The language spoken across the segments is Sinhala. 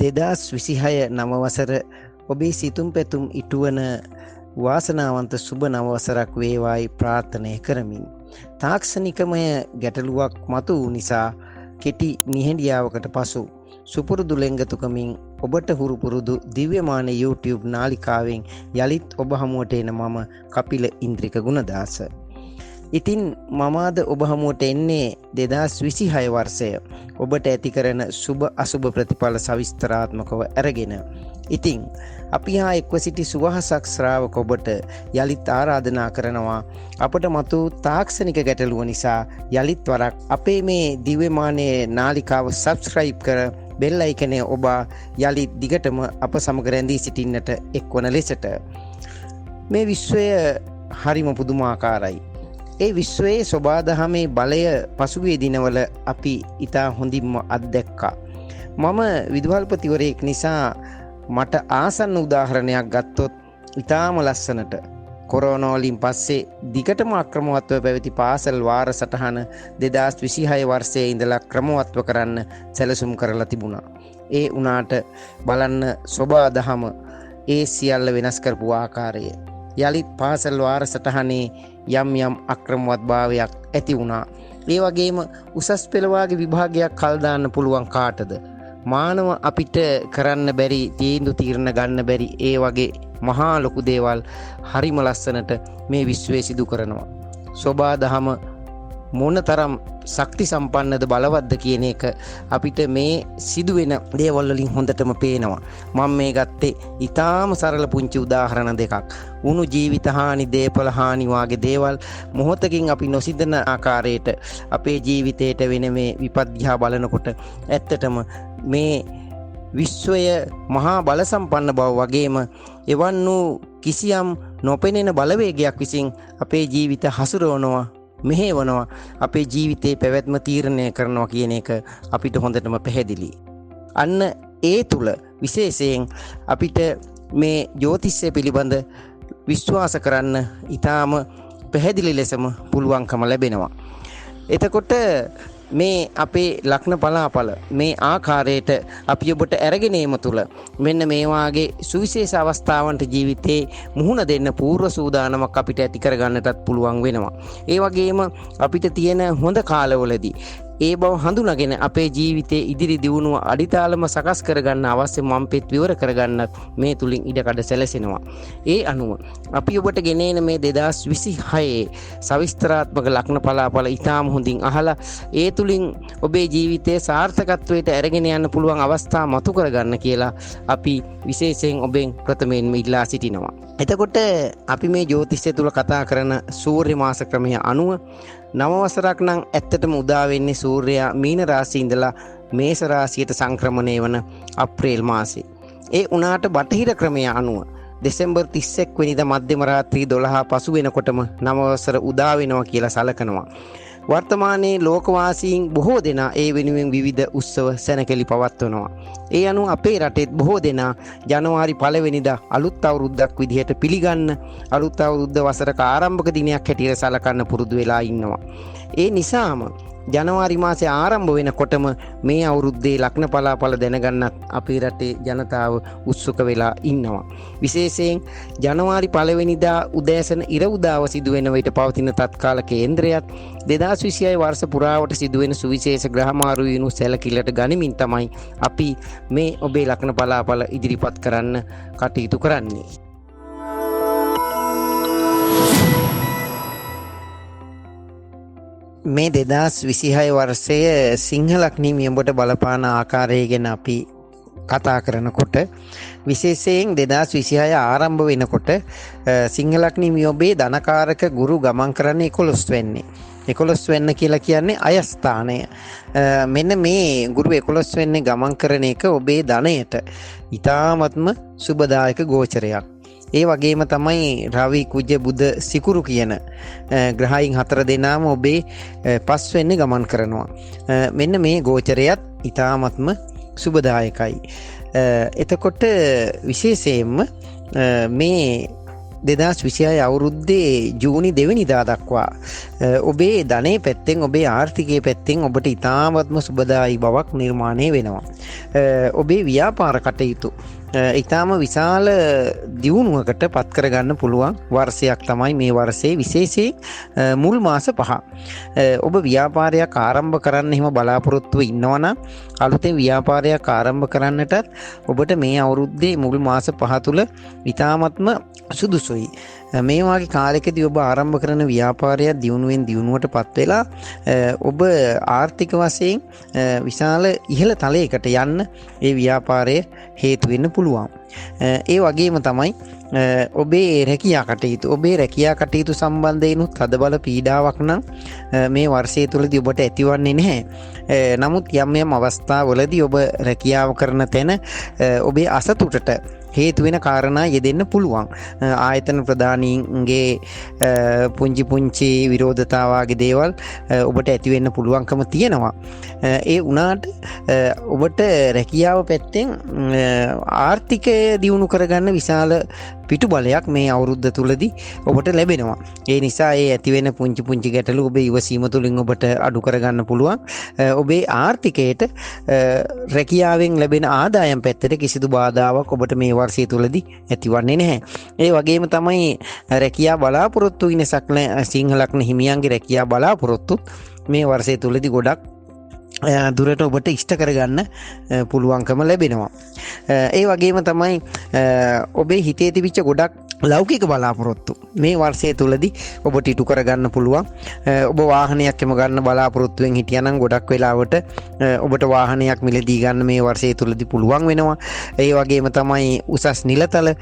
2026 නව වසර ඔබේ සිතුම් පැතුම් ඉටුවන වාසනාවන්ත සුබ නව වසරක් වේවායි ප්‍රාර්ථනා කරමින් තාක්ෂණිකමය ගැටලුවක් මතු වූ නිසා කෙටි නිහඬියාවකට පසු සුපුරුදු ලෙන්ගතුකමින් ඔබට හුරු පුරුදු දිව්‍යමාන YouTube නාලිකාවෙන් යලිත් ඔබ හමුවට එන මම කපිල ඉන්ද්‍රික ගුණදාස. ඉතින් මම අද ඔබ හමුවට එන්නේ 2026 වර්ෂය ඔබට ඇති කරන සුබ අසුබ ප්‍රතිඵල සවිස්තරාත්මකව අරගෙන. ඉතින් අපි හා එක්ව සිටි සුවහසක් ශ්‍රාවක ඔබට යලිත් ආරාධනා කරනවා අපට මතු තාක්ෂණික ගැටලුව නිසා යලිත් වරක් අපේ මේ දිව්‍යමානයේ නාලිකාව සබ්ස්ක්‍රයිබ් කර බෙල් අයිකනය ඔබ යලිත් දිගටම අප සමග රැඳී සිටින්නට එක්වන ලෙසට. මේ විශ්වය හරිම පුදුමාකාරයි. ඒ විශ්වයේ සොබාදහමේ බලය පසුගිය දිනවල අපි ඉතා හොඳින්ම අත්දැක්කා. මම විදුහල්පතිවරයෙක් නිසා මට ආසන්න උදාහරණයක් ගත්තොත් ඉතාම ලස්සනට කොරෝනා වලින් පස්සේ දිගටම අක්‍රමවත්ව පැවති පාසල් වාර සටහන 2026 වර්ෂයේ ඉඳලා ක්‍රමවත්ව කරන්න සැලසුම් කරලා තිබුණා. ඒ වුණාට බලන්න සොබාදහම ඒ සියල්ල වෙනස් කරපු ආකාරය. යලිත් පාසල් වාර සටහනේ යම් යම් අක්‍රමවත්භාවයක් ඇති වුණා. ඒ වගේම උසස් පෙළ වාගේ විභාගයක් කල් දාන්න පුළුවන් කාටද? මානව අපිට කරන්න බැරි තීන්දුව తీරන ගන්න බැරි ඒ වගේ මහා ලොකු දේවල් හරිම ලස්සනට මේ විශ්වයේ සිදු කරනවා. සෝබාදහම මොනතරම් ශක්ති සම්පන්නද බලවත්ද කියන එක අපිට මේ සිදුවෙන දේවල් වලින් හොඳටම පේනවා. මම මේ ගත්තේ ඊටාම සරල පුංචි උදාහරණ දෙකක්. උණු ජීවිත හානි, දේපල හානි වගේ දේවල් මොහොතකින් අපි නොසිතන ආකාරයට අපේ ජීවිතයට වෙන මේ විපත් දිහා බලනකොට ඇත්තටම මේ විශ්වය මහා බල සම්පන්න බව වගේම එවන් වූ කිසියම් නොපෙනෙන බලවේගයක් විසින් අපේ ජීවිත හසුරවනවා, මෙහෙවනවා, අපේ ජීවිතේ පැවැත්ම තීරණය කරනවා කියන එක අපිට හොඳටම පැහැදිලි. අන්න ඒ තුල විශේෂයෙන් අපිට මේ ජ්‍යොතිෂය පිළිබඳ විශ්වාස කරන්න ඊටාම පැහැදිලි ලෙසම පුළුවන්කම ලැබෙනවා. එතකොට මේ අපේ ලග්න පලාපල මේ ආකාරයට අපි ඔබට අරගෙන ඒම තුල මෙන්න මේ වාගේ සුවිශේෂ අවස්ථාවන්ට ජීවිතේ මුහුණ දෙන්න පූර්ව සූදානමක් අපිට ඇති කරගන්නටත් පුළුවන් වෙනවා. ඒ වගේම අපිට තියෙන හොඳ කාලවලදී ඒ බව හඳුනාගෙන අපේ ජීවිතයේ ඉදිරි දියුණුව අඩිතාලම සකස් කරගන්න අවශ්‍ය මම්පෙත් විවර කරගන්නත් මේ තුලින් ඉඩකඩ සැලසෙනවා. ඒ අනුව අපි ඔබට ගෙනෙන මේ 2026 සවිස්තරාත්මක ලග්න පලාපල ඉතාම හොඳින් අහලා ඒ තුලින් ඔබේ ජීවිතයේ සාර්ථකත්වයට අරගෙන යන්න පුළුවන් අවස්ථා මතු කරගන්න කියලා අපි විශේෂයෙන් ඔබෙන් ප්‍රථමයෙන්ම ඉල්ලා සිටිනවා. එතකොට අපි මේ ජ්‍යොතිෂය තුල කතා කරන සූර්ය මාස ක්‍රමය අනුව නව වසරක් නම් ඇත්තටම උදා වෙන්නේ සූර්යයා මීන රාශියේ ඉඳලා මේෂ රාශියට සංක්‍රමණය වන අප්‍රේල් මාසේ. ඒ උනාට බටහිර ක්‍රමය අනුව දෙසැම්බර් 31 වෙනිදා මධ්‍යම රාත්‍රී 12 පසු වෙනකොටම නව වසර උදා වෙනවා කියලා සලකනවා. වර්තමානයේ ලෝකවාසීන් බොහෝ දෙනා ඒ වෙනුවෙන් විවිධ උත්සව සැනකෙළි පවත්වනවා. ඒ අනුව අපේ රටෙත් බොහෝ දෙනා ජනවාරි 1 වෙනිදා අලුත් අවුරුද්දක් විදිහට පිළිගන්න අලුත් අවුරුද්ද වසරක ආරම්භක දිනයක් හැටියට සලකන්න පුරුදු වෙලා ඉන්නවා. ඒ නිසාම ජනවාරි මාසේ ආරම්භ වෙනකොටම මේ අවුරුද්දේ ලග්න පලාපල දැනගන්නත් අපේ රටේ ජනතාව උත්සුක වෙලා ඉන්නවා. විශේෂයෙන් ජනවාරි 1 වෙනිදා උදෑසන ඉර උදාව සිදුවෙන විට පවතින තත්කාල කේන්ද්‍රයත් 2026 වර්ෂ පුරාවට සිදුවෙන සුවිශේෂ ග්‍රහමාරු විනු සැලකිල්ලට ගනිමින් තමයි අපි මේ ඔබේ ලග්න පලාපල ඉදිරිපත් කරන්න කටයුතු කරන්නේ. මේ 2026 වර්ෂය සිංහ ලග්නීය ඔබට බලපාන ආකාරය ගැන අපි කතා කරනකොට විශේෂයෙන් 2026 ආරම්භ වෙනකොට සිංහ ලග්නීය ඔබේ ධනකාරක ගුරු ගමන් කරන්නේ 11 වෙන්නේ. 11 වෙන්න කියලා කියන්නේ අයස්ථානය. මෙන්න මේ ගුරු 11 වෙන්නේ ගමන් කරන එක ඔබේ ධනයට ඊ타ත්ම සුබදායක ගෝචරයක්. ඒ වගේම තමයි රවි කුජ බුධ සිකුරු කියන ග්‍රහයන් 4 දෙනාම ඔබේ පස් වෙන්නේ ගමන් කරනවා. මෙන්න මේ ගෝචරයත් ඊ타ත්ම සුබදායකයි. එතකොට විශේෂයෙන්ම මේ 2026 අවුරුද්දේ ජූනි 2 වෙනිදා දක්වා ඔබේ ධනයේ පැත්තෙන් ඔබේ ආර්ථිකයේ පැත්තෙන් ඔබට ඉතාමත්ම සුබදායී බවක් නිර්මාණය වෙනවා. ඔබේ ව්‍යාපාර කටයුතු ඉතාම විශාල දියුණුවකට පත් කරගන්න පුළුවන් වර්ෂයක් තමයි මේ වර්ෂයේ විශේෂයෙන් මුල් මාස 5. ඔබ ව්‍යාපාරයක් ආරම්භ කරන්න එහෙම බලාපොරොත්තුව ඉන්නවනම් අලුතෙන් ව්‍යාපාරයක් ආරම්භ කරන්නටත් ඔබට මේ අවුරුද්දේ මුල් මාස 5 තුල ඉතාමත්ම සුදුසුයි. මේ වගේ කාලයකදී ඔබ ආරම්භ කරන ව්‍යාපාරය දියුණුවෙන් දියුණුවට පත් වෙලා ඔබ ආර්ථික වශයෙන් විශාල ඉහළ තලයකට යන්න ඒ ව්‍යාපාරය හේතු වෙන්න පුළුවන්. ඒ වගේම තමයි ඔබේ රැකියා කටයුතු සම්බන්ධයෙන්ුත් තදබල පීඩාවක් නම් මේ වර්ෂය තුලදී ඔබට ඇතිවන්නේ නැහැ. නමුත් යම් අවස්ථාවලදී ඔබ රැකියාව කරන තැන ඔබේ අසතුටට හේතු වෙන කාරණා යෙදෙන්න පුළුවන්. ආයතන ප්‍රධානීන්ගේ පුංචි විරෝධතා වගේ දේවල් ඔබට ඇති වෙන්න පුළුවන්කම තියෙනවා. ඒ වුණාට ඔබට රැකියාව පැත්තෙන් ආර්ථිකය දියුණු කරගන්න විශාල පිටුබලයක් මේ අවුරුද්ද තුලදී ඔබට ලැබෙනවා. ඒ නිසා ඒ ඇති වෙන පුංචි ගැටලු ඔබේ ඉවසීම තුළින් ඔබට අඩු කරගන්න පුළුවන්. ඔබේ ආර්ථිකයට රැකියාවෙන් ලැබෙන ආදායම් පැත්තට කිසිදු බාධාවක් ඔබට මේ වර්ෂය තුලදී ඇතිවන්නේ නැහැ. ඒ වගේම තමයි රැකියා බලාපොරොත්තු වෙන සිංහලක්න හිමියන්ගේ රැකියා බලාපොරොත්තු මේ වර්ෂය තුලදී ගොඩක් දුරට ඔබට ඉෂ්ට කරගන්න පුළුවන්කම ලැබෙනවා. ඒ වගේම තමයි ඔබේ හිතේ තිබිච්ච ගොඩක් ලෞකික බලාපොරොත්තු මේ වර්ෂය තුලදී ඔබට ඉටු කරගන්න පුළුවන්. ඔබ වාහනයක් එම ගන්න බලාපොරොත්තුවෙන් හිටියනම් ගොඩක් වෙලාවට ඔබට වාහනයක් මිලදී ගන්න මේ වර්ෂය තුලදී පුළුවන් වෙනවා. ඒ වගේම තමයි උසස් නිලතල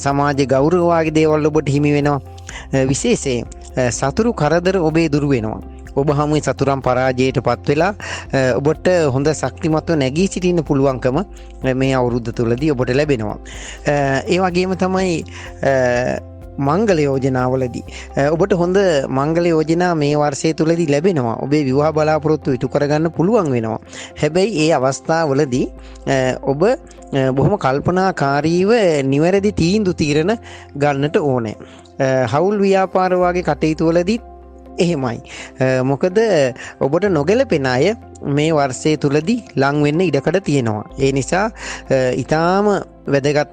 සමාජ ගෞරව වගේ දේවල් ඔබට හිමි වෙනවා. විශේෂයෙන් සතුරු කරදර ඔබේ දුරු වෙනවා. ඔබ හැමෝම සතුරන් පරාජයට පත් වෙලා ඔබට හොඳ ශක්තිමත්ව නැගී සිටින්න පුළුවන්කම මේ අවුරුද්ද තුලදී ඔබට ලැබෙනවා. ඒ වගේම තමයි මංගල යෝජනාවලදී ඔබට හොඳ මංගල යෝජනා මේ වර්ෂය තුලදී ලැබෙනවා. ඔබේ විවාහ බලාපොරොත්තු ඉටු කරගන්න පුළුවන් වෙනවා. හැබැයි ඒ අවස්ථාවලදී ඔබ බොහොම කල්පනාකාරීව නිවැරදි තීරණ ගන්නට ඕනේ. හවුල් ව්‍යාපාර වගේ කටයුතු වලදී එහෙමයි. මොකද ඔබට නොගැලපෙන අය මේ වර්ෂය තුලදී ලං වෙන්න ඉඩකඩ තියෙනවා. ඒ නිසා ඊටාම වැදගත්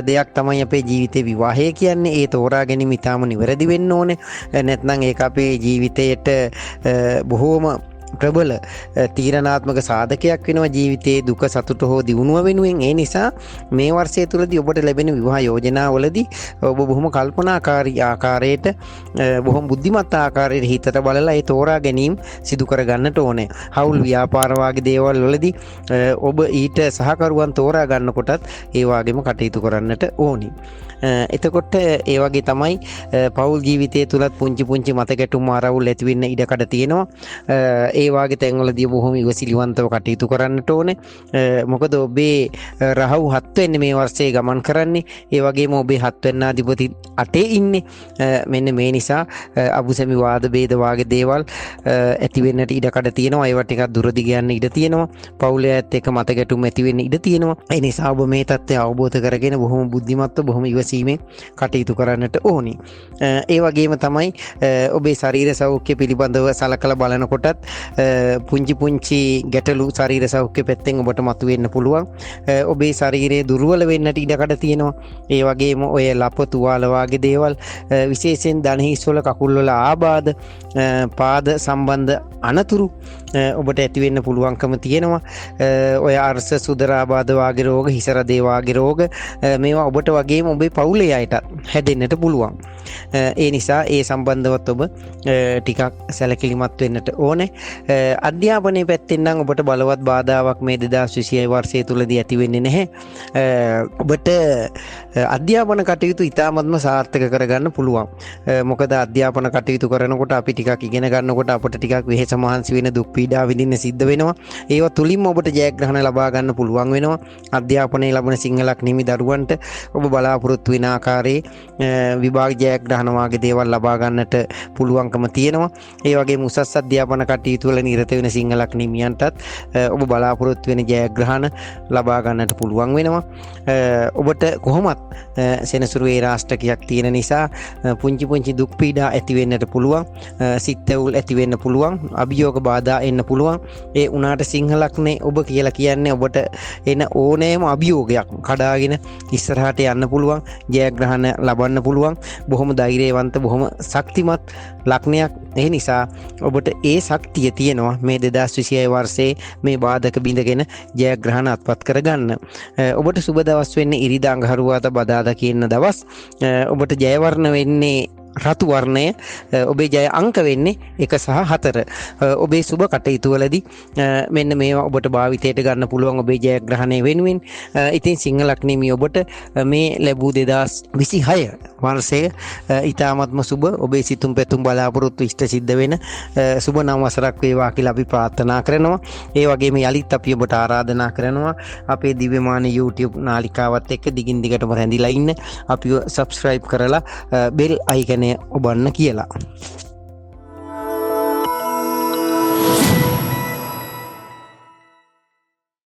දෙයක් තමයි අපේ ජීවිතේ විවාහය කියන්නේ. ඒ තෝරා ගැනීම ඊටාම නිවැරදි වෙන්න ඕනේ. නැත්නම් ඒක අපේ ජීවිතයට බොහෝම ප්‍රබල තීරණාත්මක සාධකයක් වෙනවා ජීවිතයේ දුක සතුට හෝ දියුණුව වෙනුවෙන්. ඒ නිසා මේ වර්ෂය තුලදී ඔබට ලැබෙන විවාහ යෝජනාවලදී ඔබ බොහොම කල්පනාකාරී ආකාරයට බොහොම බුද්ධිමත් ආකාරයට හිතට බලලා ඒ තෝරා ගැනීම සිදු කර ගන්නට ඕනේ. හවුල් ව්‍යාපාර වගේ දේවල් වලදී ඔබ ඊට සහකරුවන් තෝරා ගන්නකොටත් ඒ වගේම කටයුතු කරන්නට ඕනි. එතකොට ඒ වගේ තමයි පෞල් ජීවිතය තුලත් පුංචි මතකැටුම් ආරවුල් ඇති වෙන්න ඉඩකඩ තියෙනවා. ඒ වාගේ තැන්වලදී බොහොම ඉවසිලිවන්තව කටයුතු කරන්නට ඕනේ. මොකද ඔබේ රහව් 7 වෙනි මේ වර්ෂයේ ගමන් කරන්නේ. ඒ වගේම ඔබේ 7 වෙනි අධිපති 8 ඉන්නේ. මෙන්න මේ නිසා අබුසැමි වාද ભેද වාගේ දේවල් ඇති වෙන්නට ඉඩකඩ තියෙනවා. ඒවා ටිකක් දුරදි ගියන්න ඉඩ තියෙනවා. පෞලයත් එක්ක මතකැටුම් ඇති වෙන්න ඉඩ තියෙනවා. ඒ නිසා ඔබ මේ தත්ත්වය අවබෝධ කරගෙන බොහොම බුද්ධිමත්ව බොහොම ඉවසීමෙන් කටයුතු කරන්නට ඕනි. ඒ වගේම තමයි ඔබේ ශරීර සෞඛ්‍ය පිළිබඳව සලකලා බලනකොටත් පුංචි ගැටලු ශරීර සෞඛ්‍ය පැත්තෙන් ඔබට මතුවෙන්න පුළුවන්. ඔබේ ශරීරයේ දුර්වල වෙන්නට ඉඩකඩ තියෙනවා. ඒ වගේම ඔය ලප තුවාල වගේ දේවල් විශේෂයෙන් දණහිස්වල කකුල්වල ආබාධ පාද සම්බන්ධ අනතුරු ඔබට ඇති වෙන්න පුළුවන්කම තියෙනවා. ඔය අර්ශ සුදරාබාධ වගේ රෝග, හිසරදේ වගේ රෝග මේවා ඔබට වගේම ඔබේ පවුලේ අයට හැදෙන්නට පුළුවන්. ඒ නිසා ඒ සම්බන්ධවත් ඔබ ටිකක් සැලකිලිමත් වෙන්නට ඕනේ. අධ්‍යාපනයේ පැත්තෙන් නම් ඔබට බලවත් බාධාවක් මේ 2026 වර්ෂය තුලදී ඇති වෙන්නේ නැහැ. ඔබට අධ්‍යාපන කටයුතු ඉතාමත්ම සාර්ථක කරගන්න පුළුවන්. මොකද අධ්‍යාපන කටයුතු කරනකොට අපි ටිකක් ඉගෙන ගන්නකොට අපට ටිකක් වෙහෙස මහන්සි වෙන දුක් පීඩා විඳින්න සිද්ධ වෙනවා. ඒවා තුලින්ම ඔබට ජයග්‍රහණ ලබා ගන්න පුළුවන් වෙනවා. අධ්‍යාපනයේ ලබන සිංහලක් නිමි දරුවන්ට ඔබ බලාපොරොත්තු වෙන ආකාරයේ විභාග ජයග්‍රහණ වාගේ දේවල් ලබා ගන්නට පුළුවන්කම තියෙනවා. ඒ වගේම උසස් අධ්‍යාපන කටයුතු වල නිරත වෙන සිංහලක් නිමියන්ටත් ඔබ බලාපොරොත්තු වෙන ජයග්‍රහණ ලබා ගන්නට පුළුවන් වෙනවා. ඔබට කොහොමත් සෙනසුරු රාෂ්ට්‍රකයක් තියෙන නිසා පුංචි පුංචි දුක් පීඩා ඇති වෙන්නට පුළුවන්. සිත්ඇවුල් ඇති වෙන්න පුළුවන්. අභියෝග බාධා එන්න පුළුවන්. ඒ උනාට සිංහලක්නේ ඔබ කියලා කියන්නේ ඔබට එන ඕනෑම අභියෝගයක් කඩාගෙන ඉස්සරහට යන්න පුළුවන්. ජයග්‍රහණ ලබන්න පුළුවන්. බොහොම ධෛර්යවන්ත බොහොම ශක්තිමත් ලක්ෂණයක්. ඒ නිසා ඔබට ඒ ශක්තිය තියෙනවා මේ 2026 වර්ෂයේ මේ බාධක බිඳගෙන ජයග්‍රහණ අත්පත් කරගන්න. ඔබට සුබ දවස් වෙන්නේ ඉරිදා අඟහරුවාදා බදාදා කියන දවස්. ඔබට ජයවර්ණ වෙන්නේ රතු වර්ණය. ඔබේ ජය අංක වෙන්නේ 1 සහ 4. ඔබේ සුබ කටයුතු වලදී මෙන්න මේවා ඔබට භාවිතයට ගන්න පුළුවන් ඔබේ ජයග්‍රහණය වෙනුවෙන්. ඉතින් සිංහලක් නිමි ඔබට මේ ලැබූ 2026 වර්ෂයේ ඊ타මත්ම සුබ ඔබේ සිතුම් පැතුම් බලාපොරොත්තු ඉෂ්ට සිද්ධ වෙන සුබ නව වසරක් වේවා කියලා අපි ප්‍රාර්ථනා කරනවා. ඒ වගේම යලිත් අපි ඔබට ආරාධනා කරනවා අපේ දිව්‍යමාන YouTube නාලිකාවත් එක්ක දිගින් දිගටම රැඳිලා ඉන්න. අපිව subscribe කරලා bell icon ඔබන්න කියලා.